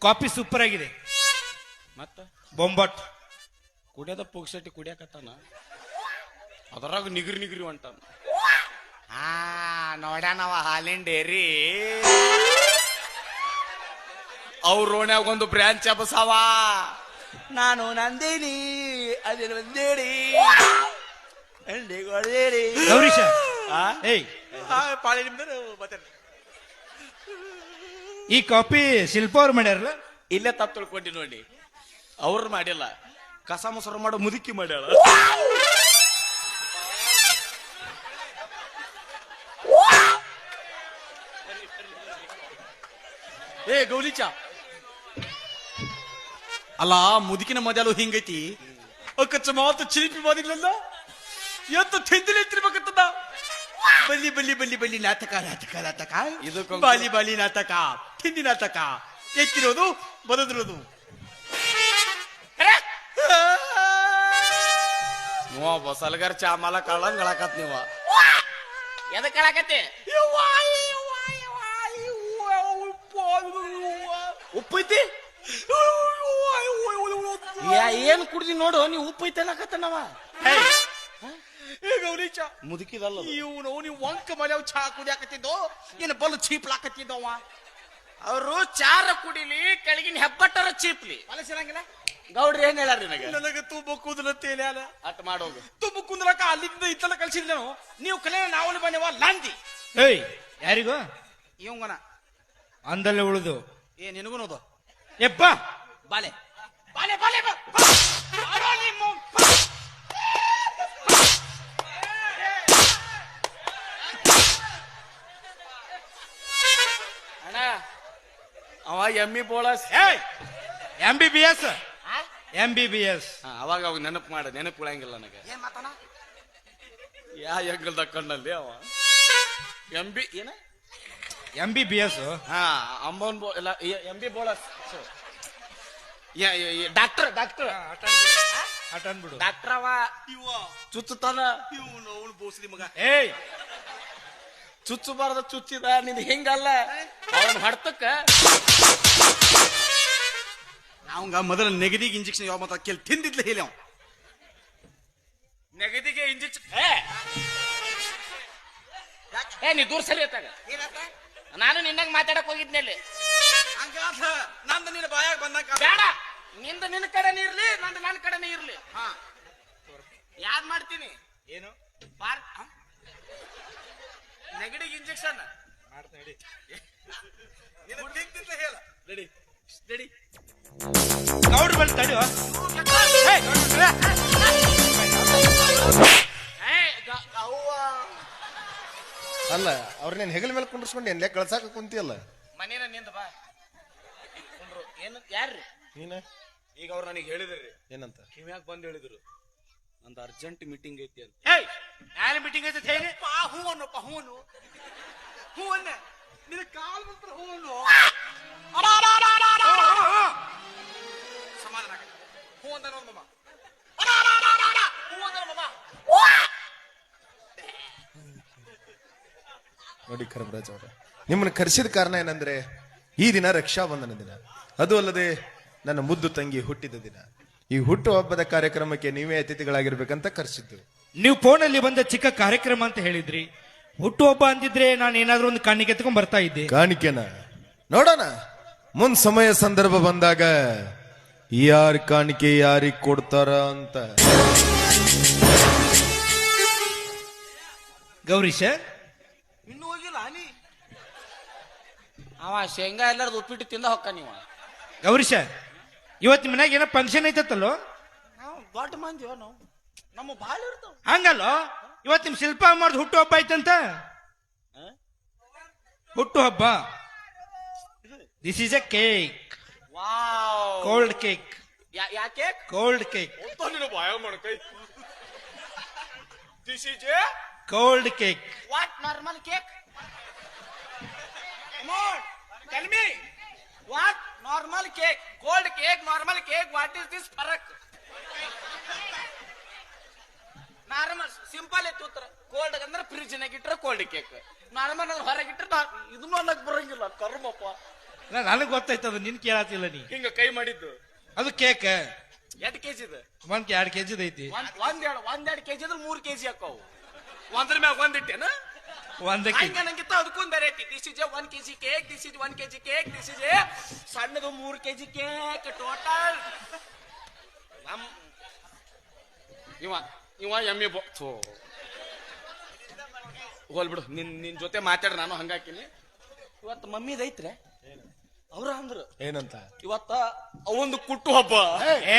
Coffee super ಆಗಿದೆ. ಮತ್ತ ಬೊಂಬಟ್ ಕುಡಿಯೋದ ಪುಗ್ಸಟ್ಟಿ ಕುಡಿಯಕತ್ತಾನ, ಅದರಾಗ ನಿಗ್ರಿ ನಿಗ್ರಿ ಹೊಂಟಾನ. ನೋಡ್ಯಾನವ ಹಾಲಿನ ಡೇರಿ ಅವ್ರ ಓಣ್ಯಾಗ ಒಂದು ಬ್ರಾಂಚ್ ಬಸಾವ. ನಾನು ನಂದೇನಿ ಅದೇ ಬಂದೇಡಿ ಗೌರೀಶ, ಏಯ್ ಪಾಳಿ ನಿಮ್ದು ಮತ್ತೆ ಈ ಕಾಫಿ ಶಿಲ್ಪ ಅವ್ರು ಮಾಡ್ಯಾರಲ್ಲ? ಇಲ್ಲೇ ತಪ್ಪು ತಿಳ್ಕೊಂಡಿ ನೋಡಿ, ಅವ್ರು ಮಾಡಿಲ್ಲ, ಕಸ ಮೊಸರು ಮಾಡೋ ಮುದುಕಿ ಮಾಡ್ಯಾಳ. ಏ ಗೌಲಿಚ ಅಲ್ಲ, ಮುದುಕಿನ ಮದ್ಯಾಲು ಹಿಂಗೈತಿ, ಕಚ್ಚ ಮಾತು ಚಿಲಿಪಿ ಮಾಡಿದ್ಲಲ್ಲ, ಎತ್ತು ತಿಂದಿಲಿ ತಿರ್ಬೇಕತ್ತದ. ಬಲ್ಲಿ ಬಲ್ಲಿ ಬಲ್ಲಿ ಬಲ್ಲಿ ನಾಟಕ ನಾಟಕ ನಾಟಕ, ಬಾಲಿ ಬಾಲಿ ನಾಟಕ, ತಿಂಡಿ ನಾಟಕ, ಎತ್ತಿರೋದು ಬದದಿರೋದು. ನೀವು ಬಸಲ್ಗಾರ ಚಾಮಲ ಕಳ್ಳಂಗಳಾಕತ್ ನೀವ ಎದಕ್ ಕಳಾಕತ್ತಿ? ಉಪ್ಪು ಐತಿ ಏನ್ ಕುಡ್ದಿ ನೋಡು, ನೀವು ಉಪ್ಪು ಐತೆ ಅನ್ನಕತ್ತನವ. ಗೌರೀಚ ಮುದುಕಿದಲ್ಲ ಇವನು, ನೀವು ವಂಕ ಮನೆ ಚಾ ಕುಡಿಯಾಕತ್ತಿದ್ದೋ ಏನು ಬಲು ಚೀಪ್ಲಾಕತ್ತಿದ್ದವ. ಅವರು ಚಾರ ಕುಡಿಲಿ, ಕೆಳಗಿನ ಹೆಬ್ಬಟ್ಟರ ಚೀಪ್ಲಿ ಮನಸ್ಸಿರಂಗಿಲ್ಲ. ಗೌಡ್ರಿ ಏನ್ ಹೇಳಾರ ನಿನಗೆ? ನನಗೆ ತುಂಬ ಕೂದಲ ತೇಲ್ಯಾಲ ಅಟ್ ಮಾಡೋದು, ತುಂಬ ಕುಂದ್ರಕ ಅಲ್ಲಿಂದ ಇತ್ತಲ್ಲ ಕಳ್ಸಿದ್ಲೇನು ನೀವು ಕಲೆ ನಾವಲ್ಲಿ ಬನ್ನಿವ ಲಾಂದಿ. ಏಯ್ ಯಾರಿಗೋ ಇವಂಗನ ಅಂದಲ್ಲೇ ಉಳಿದು ಏ ನಿನಗೂ ನೋದು ಎಪ್ಪ ಬಾಲೆ ಬಾಲೆ ಬಾಲೆ ಅಣ್ಣ ಅವ ಎಮ್ಮಿ ಬೋಳಸ್ MBBS MBBS ಅವಾಗ ಅವಾಗ ನೆನಪು ಮಾಡ, ನೆನಪು ಉಳಂಗಿಲ್ಲ ನನಗೆ. ಏನ್ ಮಾತಾನ ಯಾ ಎಂಗಲ್ದ ಕಣ್ಣಲ್ಲಿ ಅವ ಏನ MBBS ಅಂಬನ್ ಇಲ್ಲ MB ಬೋಳಸ್ ಡಾಕ್ಟರ್ ಡಾಕ್ಟರ್ ಅಟನ್ಬಿಡು ಡಾಕ್ಟರ್ ಅವ ಚುಚ್ಚುತ್ತಾನ ಇವನು ಅವನು ಬೋಸ್ಲಿ ಮಗ. ಏಯ್ ಚುಚ್ಚಬಾರ್ದ ಚುಚ್ಚಿದ ನಿಂದ ಹಿಂಗಲ್ಲ, ಅವನ್ ಹಡ್ತಕ್ಕ ಅವಂಗ ಮೊದಲ ನೆಗದಿಗೆ ಇಂಜೆಕ್ಷನ್ ಯಾವ ಮಾತ್ರ ಕೇಳಿ ತಿಂದಿದ್ಲ ಹೇಳಿ ಅವ ನೆಗದಿಗೆ ಇಂಜೆಕ್ಷನ್. ಏ ನೀ ದೂರ ಸರಿ ಆತಾಗ, ನಾನು ನಿನ್ನಾಗ ಮಾತಾಡಕ್ ಹೋಗಿದ್ನಲ್ಲಿ. ನಂದು ನಿನ್ನ ಬಾಯಾಗ ಬಂದಾಗ ಬೇಡ, ನಿಂದ ನಿನ್ನ ಕಡೆನೇ ಇರ್ಲಿ, ನಂದು ನನ್ನ ಕಡೆನೇ ಇರ್ಲಿ. ಯಾದ್ ಮಾಡ್ತೀನಿ ಏನು ನೆಗಡಿಗೆ ಇಂಜೆಕ್ಷನ್ ಮಾಡ್ತೀನಿ ಹೇಳ. ರೆಡಿ ರೆಡಿ ಗೌಡ್ರು ಬಂದು ತಡೆಯೋ. ಅಲ್ಲ ಅವ್ರನ್ನೇನ್ ಹೆಗಲ ಮೇಲೆ ಕುಂಡ್ರಿಸ್ಕೊಂಡು ಏನ್ ಕಳ್ಸಾಕ ಕುಂತಿಯಲ್ಲ? ಮನೇನ ನಿಂದ ಬಾ ಕುಂಡ್ರು. ಏನು ಯಾರ್ರಿ ನೀನ? ಈಗ ಅವ್ರು ನನಗೆ ಹೇಳಿದ್ರಿ ಏನಂತ? ಕಿವ್ಯಾಗ ಬಂದು ಹೇಳಿದ್ರು ನಂದು ಅರ್ಜೆಂಟ್ ಮೀಟಿಂಗ್ ಐತಿ ಅಂತ. ಯಾರು ಮೀಟಿಂಗ್ ಐತೆ ಹೇಳಿ? ಹೂ ಅನ್ನಪ್ಪ, ಹೂ ಅನ್ನು ಹೂ ಅನ್ನ ನಿನ್ನ ಕಾಲ್ ಮಾತ್ರ ಹೂ ಅನ್ನು ಸಮಾಧಾನ ಹೂ ಅಂತ ನೋಡಮ್ಮ, ಹೂ ಅಂತ ನೋಡಮ್ಮ. ನೋಡಿ ಖರಬರಾಜ್ ಅವರ, ನಿಮ್ಮನ್ನ ಕರೆಸಿದ ಕಾರಣ ಏನಂದ್ರೆ ಈ ದಿನ ರಕ್ಷಾಬಂಧನ ದಿನ, ಅದು ಅಲ್ಲದೆ ನನ್ನ ಮುದ್ದು ತಂಗಿ ಹುಟ್ಟಿದ ದಿನ. ಈ ಹುಟ್ಟು ಹಬ್ಬದ ಕಾರ್ಯಕ್ರಮಕ್ಕೆ ನೀವೇ ಅತಿಥಿಗಳಾಗಿರ್ಬೇಕಂತ ಕರೆಸಿದ್ದು. ನೀವು ಫೋನಲ್ಲಿ ಬಂದ ಚಿಕ್ಕ ಕಾರ್ಯಕ್ರಮ ಅಂತ ಹೇಳಿದ್ರಿ. ಹುಟ್ಟುಹಬ್ಬ ಅಂದಿದ್ರೆ ನಾನು ಏನಾದ್ರೂ ಒಂದು ಕಾಣಿಕೆ ಎತ್ಕೊಂಡ್ ಬರ್ತಾ ಇದ್ದೆ. ಕಾಣಿಕೆನ ನೋಡೋಣ, ಮುಂದ್ ಸಮಯ ಸಂದರ್ಭ ಬಂದಾಗ ಯಾರ ಕಾಣಿಕೆ ಯಾರಿಗ್ ಕೊಡ್ತಾರ ಅಂತ. ಗೌರೀಶ ಇನ್ನೂ ಹೋಗಿಲ್ಲ ನೀ? ಅವ ಶೇಂಗಾ ಎಲ್ಲಾರ್ದು ಉಪ್ಪಿಟ್ಟು ತಿಂದ ಹೊಕ್ಕ ನೀವ. ಗೌರೀಶ, ಇವತ್ತು ಮನ್ಯಾಗ ಏನೋ ಫಂಕ್ಷನ್ ಐತತ್ತಲ್ಲೋ? ನಾವು ದೊಡ್ಡ ಮಂದಿ ನಾವು, ನಮ್ಮ ಬಾಳ ಇರ್ತಾವ ಹಂಗಲ್ಲೋ. ಇವತ್ತು ನಿಮ್ ಶಿಲ್ಪ ಮಾಡ್ದು ಹುಟ್ಟು ಹಬ್ಬ ಐತಂತ. ಹುಟ್ಟು ಹಬ್ಬ. This is a cake, cold cake. ಯಾ ಕೇಕ್? Cold cake. ಬಾಯ ಮಾಡ್ಕೈ. This is a cold cake. What normal cake? Tell me what normal cake, cold cake, normal cake, what is this ಫರಕ್? ನಾರ್ಮಲ್ ಸಿಂಪಲ್ ಇತ್ತು ಉತ್ತರ. Cold ಅಂದ್ರೆ fridge ನಾಗ ಇಟ್ರೆ cold cake, normal ಅಂದ್ರೆ ಹೊರಗಿಟ್ರೆ ಇದನ್ನು ಅನ್ನಕ್ ಬರಂಗಿಲ್ಲ. ಕರ್ಮಪ್ಪ ನನಗ್ ಗೊತ್ತಾಯ್ತು ಅದು ನಿನ್ ಕೇಳತ್ತಿಲ್ಲ ನೀ. ಹಿಂಗ ಕೈ ಮಾಡಿದ್ದು ಅದು ಕೇಕ್ ಎಷ್ಟು ಕೆಜಿ ಇದು? 2 kg ಐತಿ. ಒಂದೆರಡು ಕೆಜಿ ಅಂದ್ರೆ 3 kg ಹಾಕವು. ಒಂದ್ರ ಮ್ಯಾಗ ಒಂದಿಟ್ಟೇನ ಒಂದಕ್ಕೆ ನಂಗಿತ್ತು ಅದಕ್ಕೊಂದು ಬೇರೆ ಐತಿ. This is 1 kg cake, this is 1 kg cake, this is ಸಣ್ಣದು 3 kg ಕೇಕ್ ಟೋಟಲ್. ನಮ್ ಇವ ಎಮ್ಮೆ ಹೋಲ್ಬಿಡು. ನಿನ್ ಜೊತೆ ಮಾತಾಡ್ರ ನಾನು ಹಂಗಾಕಿನಿ. ಇವತ್ತು ಮಮ್ಮಿದ ಐತ್ರೆ ಅವ್ರ ಅಂದ್ರು ಏನಂತ? ಇವತ್ತ ಅವಂದು ಕುಟ್ಟು ಹಬ್ಬ. ಏ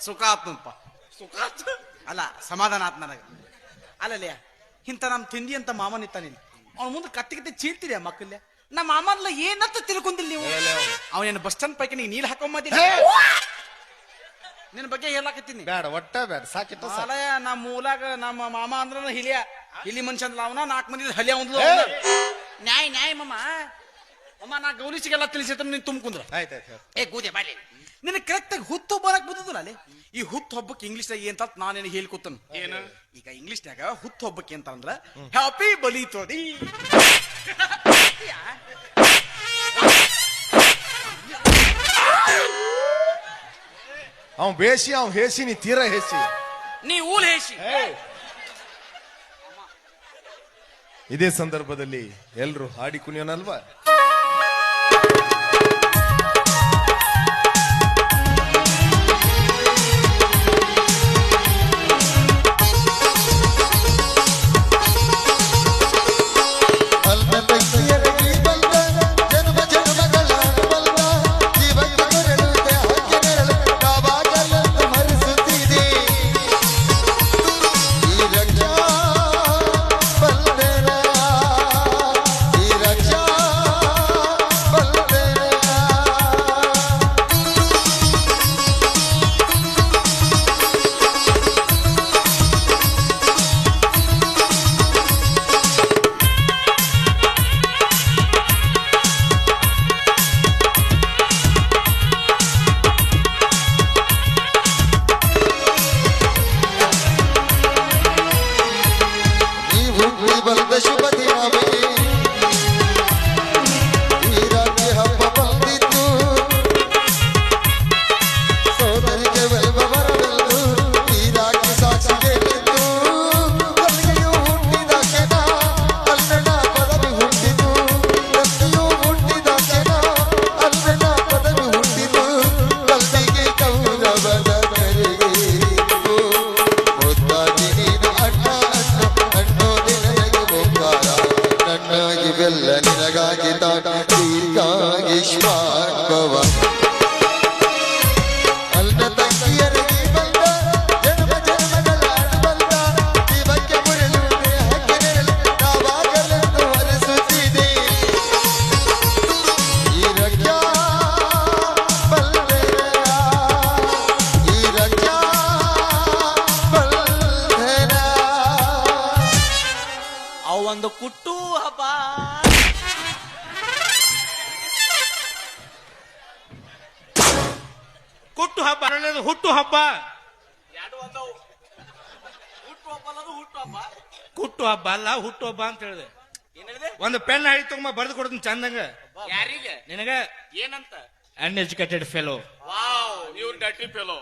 ಸುಖ ಆತ್ನಪ್ಪ, ಸುಖ ಆತ್ ಅಲ್ಲ ಸಮಾಧಾನ ಆತ್ ನನಗ. ಅಲ್ಲಲ್ಲೇ ಇಂತ ನಮ್ ತಿಂಡಿ ಅಂತ ಮಾಮನ್ ಇತ್ತ ನೀನು ಅವ್ನ ಮುಂದೆ ಕತ್ತಿ ಚೀಲ್ತೀರಿ ಆ ಮಕ್ಕಳೇ. ನಮ್ಮ ಮಾಮನ್ಲ ಏನಂತ ತಿಳ್ಕೊಂಡಿಲ್ಲ ನೀವು. ಅವನೇನು ಬಸ್ ಸ್ಟ್ಯಾಂಡ್ ಪೈಕಿ ನೀಲ್ ಹಾಕೊಂಬದಿ ನಿನ್ ಬಗ್ಗೆ ಹೇಳಾಕತ್ತೀನಿ. ಬೇಡ, ಒಟ್ಟ ಬೇಡ, ಸಾಕಿಟ್ಟ ನಮ್ಮ ಮೂಲಾಗ ನಮ್ಮ ಮಾಮ ಅಂದ್ರ ಹಿಲಿಯ ಇಲ್ಲಿ ಮನುಷ್ಯ ಅಂದ್ಲ ಅವನ 4 ಮಂದಿ ಹಲಿಯ ಒಂದ್ಲು ನ್ಯಾಯ ಮಮ್ಮ ಅಮ್ಮ ನಾ ಗೌಲಿಸಿಗೆಲ್ಲ ತಿಳಿಸಿತ ನೀನ್ ತುಂಬ್ಕುಂದ್ರ. ಆಯ್ತಾಯ್ತು. ಏ ಕೂದೆ ಬಾಲಿ ನಿನ್ ಕರೆಕ್ಟ್ ಆಗಿ ಹುತ್ತು ಬರಕ್ ಬರ್ತದಲ್ಲ ಅಲ್ಲಿ. ಈ ಹುತ್ತು ಹಬ್ಬಕ್ಕೆ ಇಂಗ್ಲಿಷ್ ನಾಗ ಏನ್ ನಾನೇನು ಹೇಳ್ಕೊತನ ಏನು. ಈಗ ಇಂಗ್ಲಿಷ್ನಾಗ ಹುತ್ತು ಹಬ್ಬಕ್ಕೆ ಅಂತ ಅಂದ್ರ ಹ್ಯಾಪಿ ಬಲಿ ತೋದಿ. ಅವ್ ಬೇಸಿ ಅವ್ ಹೇಸಿ, ನೀ ತೀರಾ ಹೇಸಿ, ನೀ ಊಲ್ ಹೇಸಿ. ಇದೇ ಸಂದರ್ಭದಲ್ಲಿ ಎಲ್ರು ಹಾಡಿ ಕುಣಿಯೋನಲ್ವಾ? ಒಂದು ಕುಟ್ಟು ಹಬ್ಬ. ಕುಟ್ಟು ಹಬ್ಬ ಹುಟ್ಟು ಹಬ್ಬ. ಎರಡು ಒಂದವು. ಹುಟ್ಟು ಹಬ್ಬ ಅಲ್ಲದು ಹುಟ್ಟು ಹಬ್ಬ. ಕುಟ್ಟು ಹಬ್ಬ ಅಲ್ಲ ಹುಟ್ಟು ಹಬ್ಬ ಅಂತ ಹೇಳಿದೆ. ಏನಿದೆ? ಒಂದು ಪೆನ್ ಹಳಿ ತಗೊಂಬ ಬರೆದು ಕೊಡ್ತೀನಿ ಚಂದಂಗ. ಯಾರಿಗೆ? ನಿನಗ. ಏನಂತ? Uneducated fellow. ವಾವ್, ಇವ್ರು ಡರ್ಟಿ ಫೆಲೋ.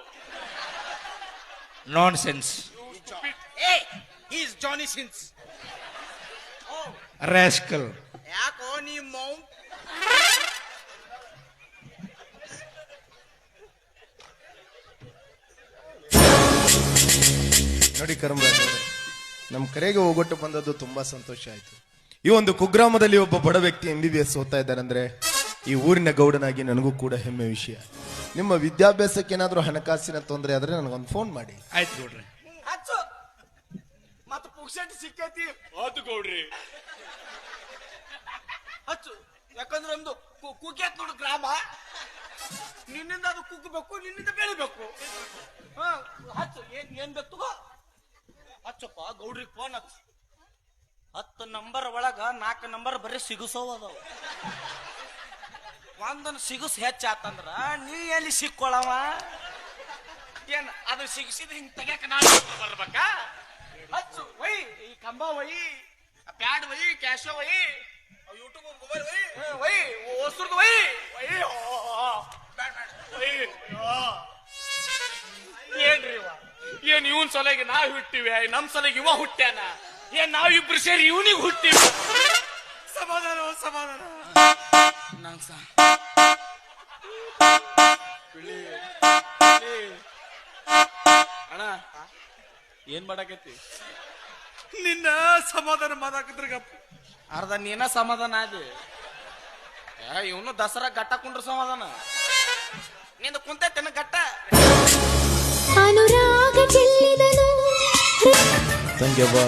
Nonsense. ಏ, he is Johnny Sins. Rascal. ಯಾಕೋ ನೀ ಮೌಂಟ್ ನೋಡಿ ಕರಂರಾಜ್ ಅವರೇ, ನಮ್ಮ ಕರೆಗೆ ಹೋಗೊಟ್ಟು ಬಂದದ್ದು ತುಂಬಾ ಸಂತೋಷ ಆಯ್ತು. ಈ ಒಂದು ಕುಗ್ರಾಮದಲ್ಲಿ ಒಬ್ಬ ಬಡ ವ್ಯಕ್ತಿ MBBS ಓದ್ತಾ ಇದ್ದಾರಂದ್ರೆ ಈ ಊರಿನ ಗೌಡನಾಗಿ ನನಗೂ ಕೂಡ ಹೆಮ್ಮೆ ವಿಷಯ. ನಿಮ್ಮ ವಿದ್ಯಾಭ್ಯಾಸಕ್ಕೆ ಏನಾದ್ರೂ ಹಣಕಾಸಿನ ತೊಂದರೆ ಆದ್ರೆ ನನಗೊಂದು ಫೋನ್ ಮಾಡಿ. ಆಯ್ತು ಗೌಡ್ರಿ. ಹಚ್ಚು ಮತ್ತ ಪುಕ್ಸೆಟ್ ಸಿಕ್ಕೈತಿ ಅದು ಗೌಡ್ರಿ ಹಚ್ಚು. ಯಾಕಂದ್ರೆ ಒಂದು ಕುಗ್ಯಾತ್ ನೋಡು ಗ್ರಾಮ. ನಿನ್ನಿಂದ ಅದು ಕುಗ್ಬೇಕು, ನಿನ್ನಿಂದ ಬೆಳಿಬೇಕು. ಹಚ್ಚು, ಏನ್ ಬೇಕು ಹಚ್ಚಪ್ಪ. ಗೌಡ್ರಿಗೆ ಫೋನ್ ಹಚ್ಚು. 10 ನಂಬರ್ ಒಳಗ 4 ನಂಬರ್ ಬರೀ ಸಿಗುಸೋವ ಅದಾವ. ಒಂದನ್ನು ಸಿಗುಸ್ ಹೆಚ್ಚಾತಂದ್ರ ನೀ ಎಲ್ಲಿ ಸಿಕ್ಕೊಳವ? ಏನ್ ಅದು ಸಿಗಿಸಿದ ಹಿಂಗ್ ತೆಗ್ಯಾಕ ನಾನು ಬರ್ಬೇಕಾ? ಹಚ್ಚು ಒಯ್, ಈ ಕಂಬ ಒಯ್, ಪ್ಯಾಡ್ ಒಯ್, ಕ್ಯಾಶೋ ಒಯ್, ಯೂಟ್ಯೂಬ್ ಮೊಬೈಲ್ ಒಯ್, ಒಯ್ ಓಸುರ್ದು ಒಯ್, ಒಯ್ ಏನ್ರಿ ಇವ? ಏನ್ ಇವನ್ ಸಲಗೆ ನಾವ್ ಹುಟ್ಟಿವಿ, ನಮ್ ಸಲಗೆ ಇವ ಹುಟ್ಟ್ಯಾನ? ಏನ್ ನಾವಿಬ್ರು ಸೇರಿ ಇವನಿಗೆ ಹುಟ್ಟಿವಿ? ಸಮಾಧಾನ ಸಮಾಧಾನ. ನಂಗ್ ಅಣ್ಣ ಏನ್ ಮಾಡಾಕತ್ತಿ? ನಿನ್ನ ಸಮಾಧಾನ ಮಾಡಾಕತ್ರಿಗಪ್ಪ. ಅರ್ಧ ನೀನ ಸಮಾಧಾನ ಆದಿ. ಇವನು ದಸರಾ ಗಟ್ಟ ಕುಂಡ್ರ ಸಮಾಧಾನ. ನಿಂದ ಕುಂತೈತೇನ ಗಟ್ಟ? ತಂಗ್ಯವ್ವ,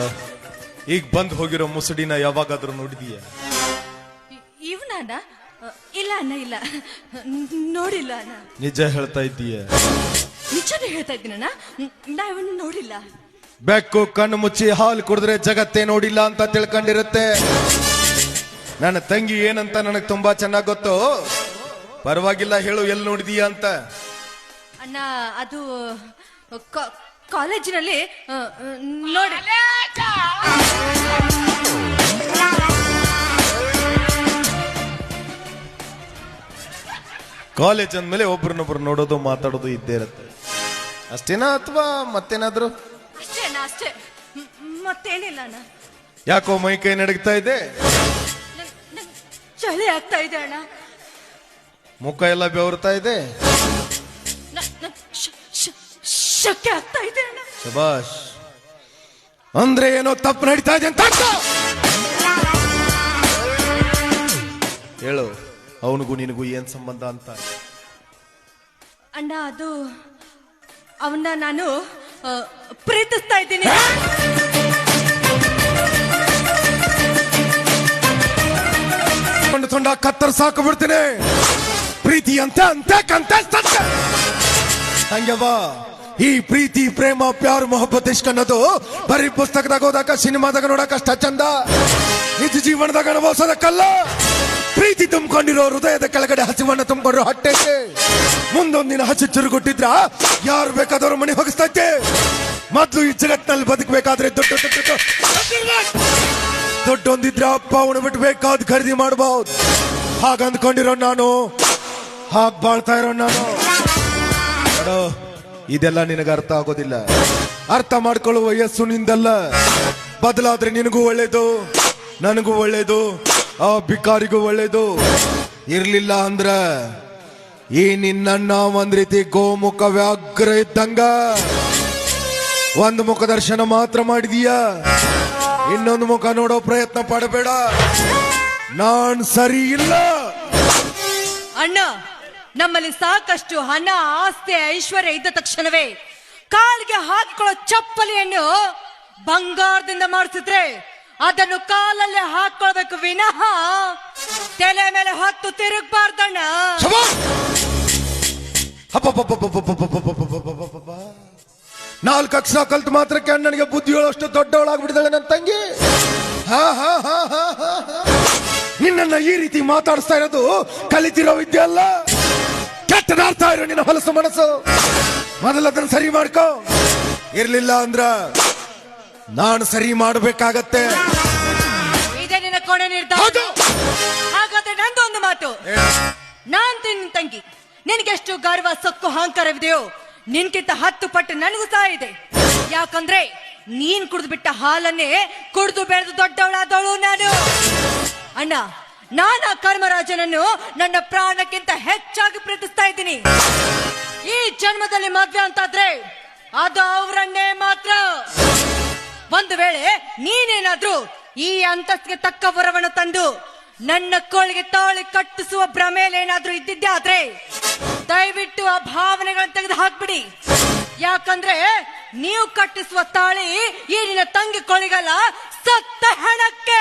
ಈಗ ಬಂದ್ ಹೋಗಿರೋ ಮುಸುಡಿನ ಯಾವಾಗಾದ್ರೂ ನೋಡಿದೀಯ? ಇವನ ಇಲ್ಲ ಅಣ್ಣ, ಇಲ್ಲ ನೋಡಿಲ್ಲ ಅಣ್ಣ. ನಿಜ ಹೇಳ್ತಾ ಇದ್ದೀಯ? ನಿಜನೇ ಹೇಳ್ತಾ ಇದ್ದೀನಣ್ಣ, ನಾ ಇವನ್ನ ನೋಡಿಲ್ಲ. ಬೆಕ್ಕು ಕಣ್ಣು ಮುಚ್ಚಿ ಹಾಲು ಕುಡಿದ್ರೆ ಜಗತ್ತೇ ನೋಡಿಲ್ಲ ಅಂತ ತಿಳ್ಕೊಂಡಿರುತ್ತೆ. ನನ್ನ ತಂಗಿ ಏನಂತ ನನಗೆ ತುಂಬಾ ಚೆನ್ನಾಗ್ ಗೊತ್ತು. ಪರವಾಗಿಲ್ಲ, ಹೇಳು, ಎಲ್ಲಿ ನೋಡಿದೀಯ ಅಂತ. ಅಣ್ಣ ಅದು ಕಾಲೇಜಿನಲ್ಲಿ ನೋಡಿ. ಕಾಲೇಜ್ ಅಂದ್ಮೇಲೆ ಒಬ್ರನ್ನೊಬ್ರು ನೋಡೋದು ಮಾತಾಡೋದು ಇದ್ದೇ ಇರುತ್ತೆ. ಅಷ್ಟೇನಾ ಅಥವಾ ಮತ್ತೇನಾದ್ರು? ಅಷ್ಟೇ ಅಣ್ಣ, ಅಷ್ಟೇ, ಮತ್ತೇನಿಲ್ಲ ಅಣ್ಣ. ಯಾಕೋ ಮೈ ಕೈ ನಡಗ್ತಾ ಇದೆ? ಚಳಿ ಆಗ್ತಾ ಇದೆ ಅಣ್ಣ. ಮುಖ ಎಲ್ಲ ಬೆವರ್ತಾ ಇದೆ? ಶಕ್ತಿ ಆಗ್ತಾ ಇದೆ ಅಣ್ಣ. ಶಬಾಷ್. ಅಂದ್ರೆ ಏನೋ ತಪ್ಪು ನಡೀತಾ ಇದೆ ಅಂತ ಅರ್ಥ. ಹೇಳು, ಅವನಿಗೂ ನಿನಗೂ ಏನ್ ಸಂಬಂಧ ಅಂತ? ಅಣ್ಣ ಅದು ಅವನ್ನ ನಾನು ಪ್ರೀತಿಸ್ತಾ ಇದ್ದೀನಿ. ತೊಂಡ ಕತ್ತರ್ ಸಾಕು ಬಿಡ್ತೀನಿ. ಪ್ರೀತಿ ಅಂತ ಹಂಗವ್ವ, ಈ ಪ್ರೀತಿ ಪ್ರೇಮ ಪ್ಯಾರ್ ಮೊಹಬ್ಬತ್ ಇಷ್ಕ ಅನ್ನೋದು ಬರೀ ಪುಸ್ತಕದಾಗ ಓದಾಕ ಸಿನಿಮಾದಾಗ ನೋಡಕ್ ಅಷ್ಟ ಚಂದ. ನಿಜ ಜೀವನದಾಗ ಅನುಭವಿಸೋದಕ್ಕಲ್ಲ. ಪ್ರೀತಿ ತುಂಬಿಕೊಂಡಿರೋ ಹೃದಯದ ಕೆಳಗಡೆ ಹಸಿವನ್ನ ತುಂಬಿಕೊಂಡಿರೋ ಹೊಟ್ಟೆಗೆ ಮುಂದೊಂದಿನ ಹಸಿ ಚುರುಗುಟ್ಟಿದ್ರ ಯಾರು ಬೇಕಾದವ್ರ ಮನೆ ಹೋಗಿಸ್ತೈತೆ. ಮೊದ್ಲು ಈ ಜಗತ್ನಲ್ಲಿ ಬದುಕಬೇಕಾದ್ರೆ ದೊಡ್ಡೊಂದಿದ್ರ ಅಪ್ಪ ಅವನು ಬಿಟ್ಟು ಬೇಕಾದ್ ಖರೀದಿ ಮಾಡಬಹುದು. ಹಾಗಂದ್ಕೊಂಡಿರೋ ನಾನು, ಹಾಗ್ ಬಾಳ್ತಾ ಇರೋ ನಾನು. ಇದೆಲ್ಲ ನಿನಗೆ ಅರ್ಥ ಆಗೋದಿಲ್ಲ. ಅರ್ಥ ಮಾಡ್ಕೊಳ್ಳುವ ವಯಸ್ಸು ನಿಂದಲ್ಲ. ಬದಲಾದ್ರೆ ನಿನಗೂ ಒಳ್ಳೇದು, ನನಗೂ ಒಳ್ಳೇದು, ಆ ಬಿಕಾರಿಗೂ ಒಳ್ಳೇದು. ಇರ್ಲಿಲ್ಲ ಅಂದ್ರ ಈ ನಿನ್ನ ಒಂದ್ ರೀತಿ ಗೋಮುಖ ವ್ಯಾಘ್ರ ಇದ್ದಂಗ. ಒಂದು ಮುಖ ದರ್ಶನ ಮಾತ್ರ ಮಾಡಿದೀಯ, ಇನ್ನೊಂದು ಮುಖ ನೋಡೋ ಪ್ರಯತ್ನ ಪಡಬೇಡ. ನಾನ್ ಸರಿ ಇಲ್ಲ ಅಣ್ಣ. ನಮ್ಮಲ್ಲಿ ಸಾಕಷ್ಟು ಹಣ, ಆಸ್ತಿ, ಐಶ್ವರ್ಯ ಇದ್ದ ತಕ್ಷಣವೇ ಕಾಲಿಗೆ ಹಾಕಿಕೊಳ್ಳೋ ಚಪ್ಪಲಿಯನ್ನು ಬಂಗಾರದಿಂದ ಮಾಡಿಸಿದ್ರೆ ಅದನ್ನು ಕಾಲಲ್ಲೇ ಹಾಕೊಳ್ಬೇಕು ವಿನಃ ತಲೆ ಮೇಲೆ ಹೊತ್ತು ತಿರುಗಬಾರ್ದಣ್ಣ. 4 ಅಕ್ಷರ ಕಲ್ತು ಮಾತ್ರಕ್ಕೆ ನನಗೆ ಬುದ್ಧಿ ಹೇಳೋಷ್ಟು ದೊಡ್ಡವಳಾಗ್ಬಿಟ್ಟಿದ್ದಾಳೆ ನನ್ನ ತಂಗಿ. ನಿನ್ನನ್ನ ಈ ರೀತಿ ಮಾತಾಡಿಸ್ತಾ ಇರೋದು ಕಲಿತಿರೋ ವಿದ್ಯೆ ಅಲ್ಲ, ಕೆಟ್ಟದಾಡ್ತಾ ಇರೋ ನಿನ್ನ ಹೊಲಸು ಮನಸ್ಸು. ಮೊದಲದನ್ನ ಸರಿ ಮಾಡ್ಕೋ. ಇರ್ಲಿಲ್ಲ ಅಂದ್ರ ನಾನು ಸರಿ ಮಾಡಬೇಕಾಗತ್ತೆ. ಇದೇ ನಿನ್ನ ಕೊನೆ ನಿರ್ಧಾರ. ಹಾಗಾದ್ರೆ ನಂದೊಂದು ಮಾತು. ನಾನ್ ನಿನ್ನ ತಂಗಿ, ನಿನಗೆಷ್ಟು ಗರ್ವ, ಸೊಕ್ಕು, ಅಹಂಕಾರವಿದೆಯೋ ನಿನ್ಕಿಂತ 10 ಪಟ್ಟು ನನಗೂ ಸಹ ಇದೆ. ಯಾಕಂದ್ರೆ ನೀನ್ ಕುಡಿದು ಬಿಟ್ಟ ಹಾಲನ್ನೇ ಕುಡಿದು ಬೆಳೆದು ದೊಡ್ಡವಳಾದವಳು ನಾನು. ಅಣ್ಣ, ನಾನು ಆ ಕರ್ಮರಾಜನನ್ನು ನನ್ನ ಪ್ರಾಣಕ್ಕಿಂತ ಹೆಚ್ಚಾಗಿ ಪ್ರೀತಿಸ್ತಾ ಇದ್ದೀನಿ. ಈ ಜನ್ಮದಲ್ಲಿ ಮದ್ವೆ ಅಂತಾದ್ರೆ ಅದು ಅವರನ್ನೇ ಮಾತ್ರ. ಒಂದು ವೇಳೆ ನೀನೇನಾದ್ರೂ ಈ ಅಂತಸ್ತಿಗೆ ತಕ್ಕ ವರವನ್ನು ತಂದು ನನ್ನ ಕೋಳಿಗೆ ತಾಳಿ ಕಟ್ಟಿಸುವ ಭ್ರಮೇಲೇನಾದ್ರೂ ಇದ್ದಿದ್ದೆ ಆದ್ರೆ ದಯವಿಟ್ಟು ಆ ಭಾವನೆಗಳನ್ನು ತೆಗೆದು ಹಾಕ್ಬಿಡಿ. ಯಾಕಂದ್ರೆ ನೀವು ಕಟ್ಟಿಸುವ ತಾಳಿ ಈ ನಿನ್ನ ತಂಗಿ ಕೋಳಿಗಲ್ಲ, ಸತ್ತ ಹೆಣಕ್ಕೆ.